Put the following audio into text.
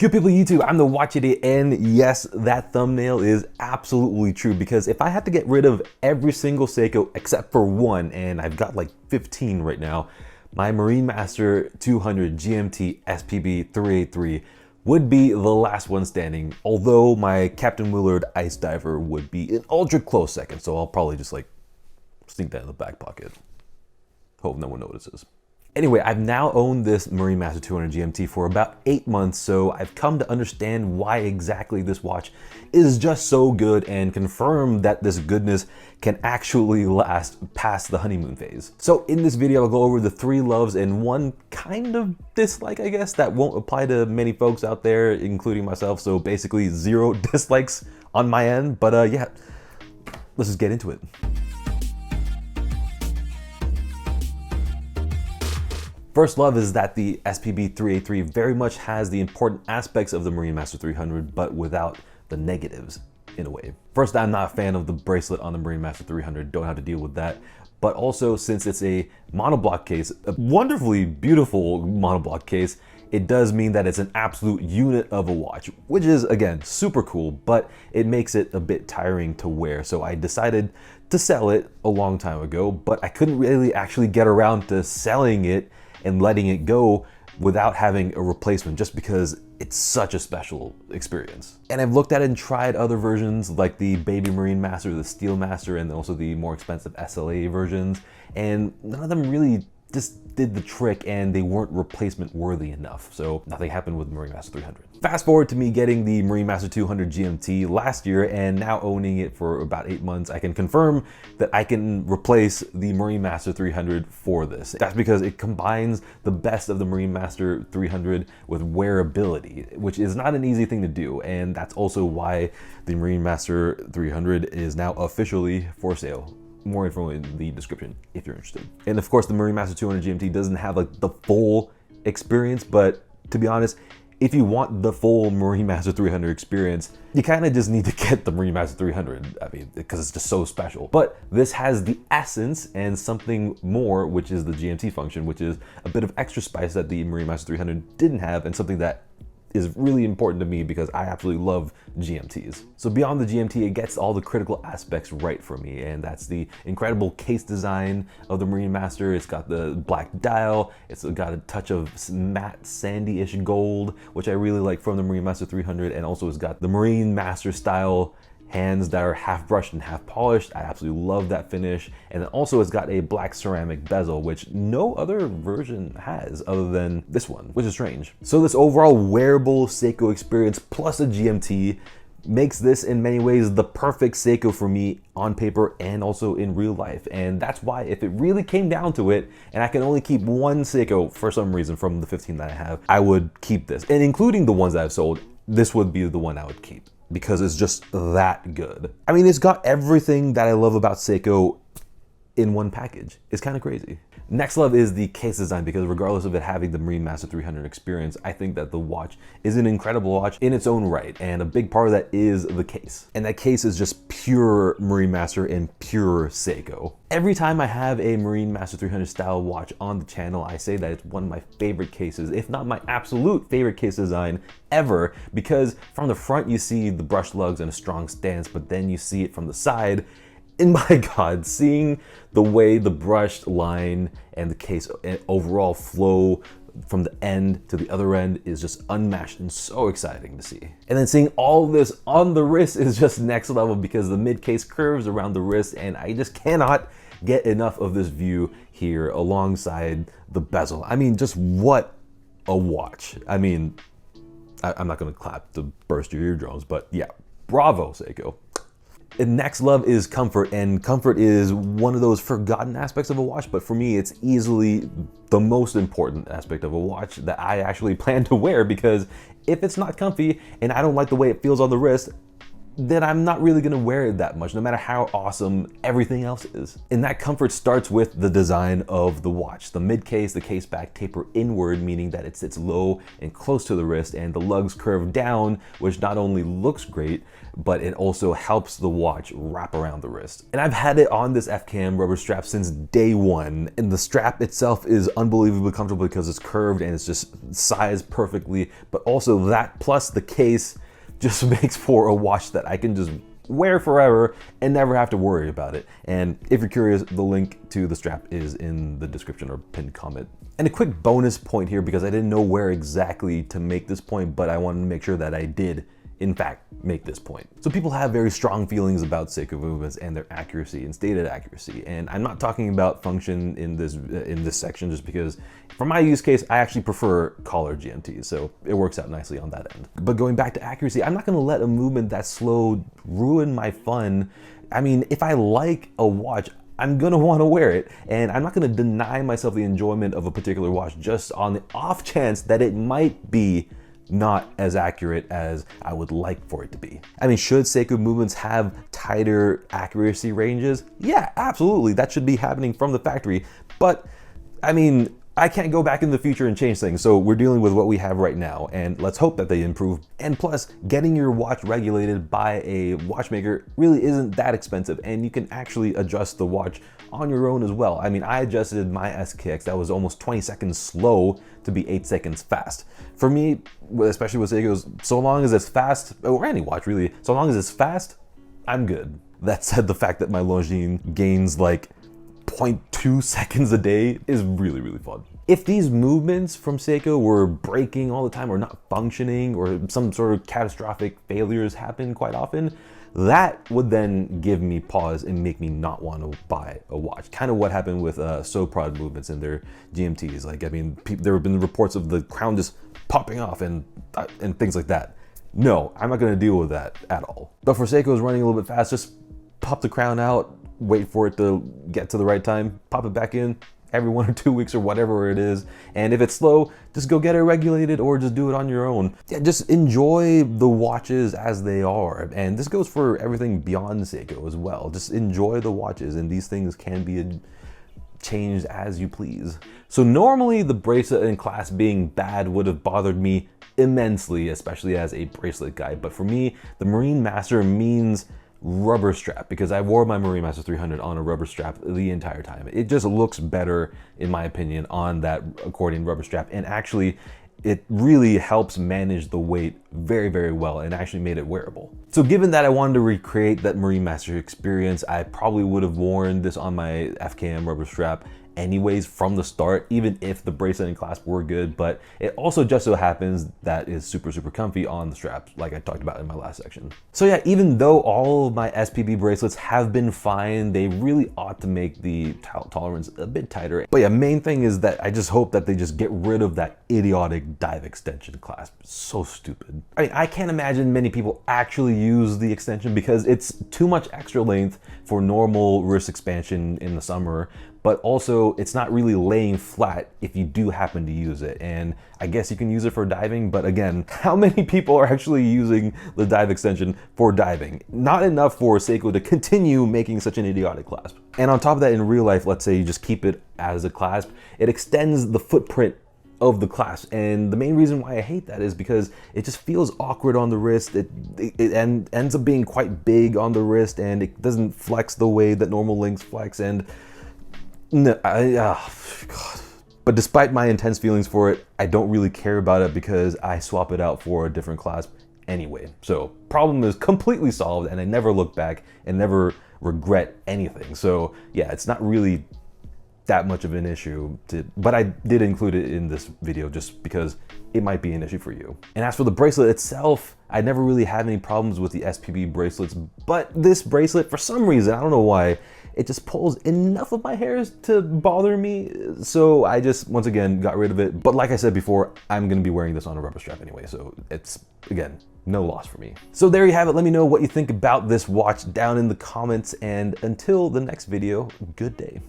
Good people of YouTube, I'm the Watch Idiot, and yes, that thumbnail is absolutely true, because if I had to get rid of every single Seiko except for one, and I've got like 15 right now, my Marinemaster 200 GMT SPB383 would be the last one standing, although my Captain Willard Ice Diver would be an ultra close second, so I'll probably just like sneak that in the back pocket. Hope no one notices. Anyway, I've now owned this Marinemaster 200 GMT for about 8 months, so I've come to understand why exactly this watch is just so good and confirm that this goodness can actually last past the honeymoon phase. So in this video, I'll go over the 3 loves and 1 kind of dislike, I guess, that won't apply to many folks out there, including myself. So basically 0 dislikes on my end, but yeah, let's just get into it. First love is that the SPB383 very much has the important aspects of the Marinemaster 300, but without the negatives, in a way. First, I'm not a fan of the bracelet on the Marinemaster 300, don't have to deal with that. But also, since it's a monoblock case, a wonderfully beautiful monoblock case, it does mean that it's an absolute unit of a watch, which is, again, super cool, but it makes it a bit tiring to wear. So I decided to sell it a long time ago, but I couldn't really actually get around to selling it and letting it go without having a replacement, just because it's such a special experience. And I've looked at it and tried other versions like the Baby Marinemaster, the Steel Master, and also the more expensive SLA versions, and none of them really just did the trick, and they weren't replacement worthy enough. So nothing happened with Marinemaster 300. Fast forward to me getting the Marinemaster 200 GMT last year, and now owning it for about 8 months, I can confirm that I can replace the Marinemaster 300 for this. That's because it combines the best of the Marinemaster 300 with wearability, which is not an easy thing to do, and that's also why the Marinemaster 300 is now officially for sale. More info in the description if you're interested. And of course, the Marinemaster 200 GMT doesn't have like the full experience, but to be honest, if you want the full Marinemaster 300 experience, you kind of just need to get the Marinemaster 300. I mean, because it's just so special. But this has the essence and something more, which is the GMT function, which is a bit of extra spice that the Marinemaster 300 didn't have, and something that is really important to me because I absolutely love GMTs. So beyond the GMT, it gets all the critical aspects right for me, and that's the incredible case design of the Marinemaster. It's got the black dial, it's got a touch of matte sandy-ish gold, which I really like from the Marinemaster 300, and also it's got the Marinemaster style hands that are half brushed and half polished. I absolutely love that finish. And then also it's got a black ceramic bezel, which no other version has other than this one, which is strange. So this overall wearable Seiko experience plus a GMT makes this in many ways the perfect Seiko for me on paper and also in real life. And that's why if it really came down to it and I can only keep one Seiko for some reason from the 15 that I have, I would keep this. And including the ones that I've sold, this would be the one I would keep, because it's just that good. I mean, it's got everything that I love about Seiko in one package. It's kind of crazy. Next love is the case design, because regardless of it having the Marinemaster 300 experience, I think that the watch is an incredible watch in its own right, and a big part of that is the case. And that case is just pure Marinemaster and pure Seiko. Every time I have a Marinemaster 300 style watch on the channel, I say that it's one of my favorite cases, if not my absolute favorite case design ever, because from the front you see the brushed lugs and a strong stance, but then you see it from the side. And my God, seeing the way the brushed line and the case overall flow from the end to the other end is just unmatched and so exciting to see. And then seeing all this on the wrist is just next level, because the mid case curves around the wrist, and I just cannot get enough of this view here alongside the bezel. I mean, just what a watch. I mean, I'm not gonna clap to burst your eardrums, but yeah, bravo, Seiko. And next love is comfort, and comfort is one of those forgotten aspects of a watch, but for me it's easily the most important aspect of a watch that I actually plan to wear, because if it's not comfy and I don't like the way it feels on the wrist, then I'm not really gonna wear it that much, no matter how awesome everything else is. And that comfort starts with the design of the watch. The mid case, the case back taper inward, meaning that it sits low and close to the wrist, and the lugs curve down, which not only looks great, but it also helps the watch wrap around the wrist. And I've had it on this FKM rubber strap since day one, and the strap itself is unbelievably comfortable because it's curved and it's just sized perfectly, but also that plus the case just makes for a watch that I can just wear forever and never have to worry about it. And if you're curious, the link to the strap is in the description or pinned comment. And a quick bonus point here, because I didn't know where exactly to make this point, but I wanted to make sure that I did in fact make this point. So people have very strong feelings about Seiko movements and their accuracy and stated accuracy. And I'm not talking about function in this section, just because for my use case, I actually prefer collar GMTs, so it works out nicely on that end. But going back to accuracy, I'm not gonna let a movement that slow ruin my fun. I mean, if I like a watch, I'm gonna wanna wear it, and I'm not gonna deny myself the enjoyment of a particular watch just on the off chance that it might be not as accurate as I would like for it to be. I mean, should Seiko movements have tighter accuracy ranges? Yeah, absolutely, that should be happening from the factory. But I mean, I can't go back in the future and change things, so we're dealing with what we have right now, and let's hope that they improve. And plus, getting your watch regulated by a watchmaker really isn't that expensive, and you can actually adjust the watch on your own as well. I mean, I adjusted my SKX that was almost 20 seconds slow to be 8 seconds fast. For me, especially with Seikos, so long as it's fast, or any watch really, so long as it's fast, I'm good. That said, the fact that my Longines gains like 0.2 seconds a day is really, really fun. If these movements from Seiko were breaking all the time or not functioning or some sort of catastrophic failures happen quite often, that would then give me pause and make me not want to buy a watch. Kind of what happened with Soprod movements in their GMTs. Like, I mean, there have been reports of the crown just popping off and things like that. No, I'm not gonna deal with that at all. But for Seiko's running a little bit fast, just pop the crown out, wait for it to get to the right time, pop it back in every 1 or 2 weeks or whatever it is. And if it's slow, just go get it regulated or just do it on your own. Yeah, just enjoy the watches as they are. And this goes for everything beyond Seiko as well. Just enjoy the watches, and these things can be changed as you please. So normally the bracelet and clasp being bad would have bothered me immensely, especially as a bracelet guy. But for me, the Marinemaster means rubber strap, because I wore my Marinemaster 300 on a rubber strap the entire time. It just looks better, in my opinion, on that accordion rubber strap, and actually it really helps manage the weight very, very well and actually made it wearable. So given that I wanted to recreate that Marinemaster experience, I probably would have worn this on my FKM rubber strap anyways from the start, even if the bracelet and clasp were good. But it also just so happens that is super, super comfy on the straps, like I talked about in my last section. So yeah, even though all of my SPB bracelets have been fine, they really ought to make the tolerance a bit tighter. But yeah, main thing is that I just hope that they just get rid of that idiotic dive extension clasp. It's so stupid. I mean, I can't imagine many people actually use the extension because it's too much extra length for normal wrist expansion in the summer, but also it's not really laying flat if you do happen to use it. And I guess you can use it for diving, but again, how many people are actually using the dive extension for diving? Not enough for Seiko to continue making such an idiotic clasp. And on top of that, in real life, let's say you just keep it as a clasp, it extends the footprint of the clasp. And the main reason why I hate that is because it just feels awkward on the wrist. It ends up being quite big on the wrist, and it doesn't flex the way that normal links flex. And no, God. But despite my intense feelings for it, I don't really care about it because I swap it out for a different clasp anyway. So problem is completely solved, and I never look back and never regret anything. So yeah, it's not really that much of an issue, but I did include it in this video just because it might be an issue for you. And as for the bracelet itself, I never really had any problems with the SPB bracelets, but this bracelet, for some reason, I don't know why, it just pulls enough of my hairs to bother me. So I just, once again, got rid of it. But like I said before, I'm gonna be wearing this on a rubber strap anyway. So it's, again, no loss for me. So there you have it. Let me know what you think about this watch down in the comments. And until the next video, good day.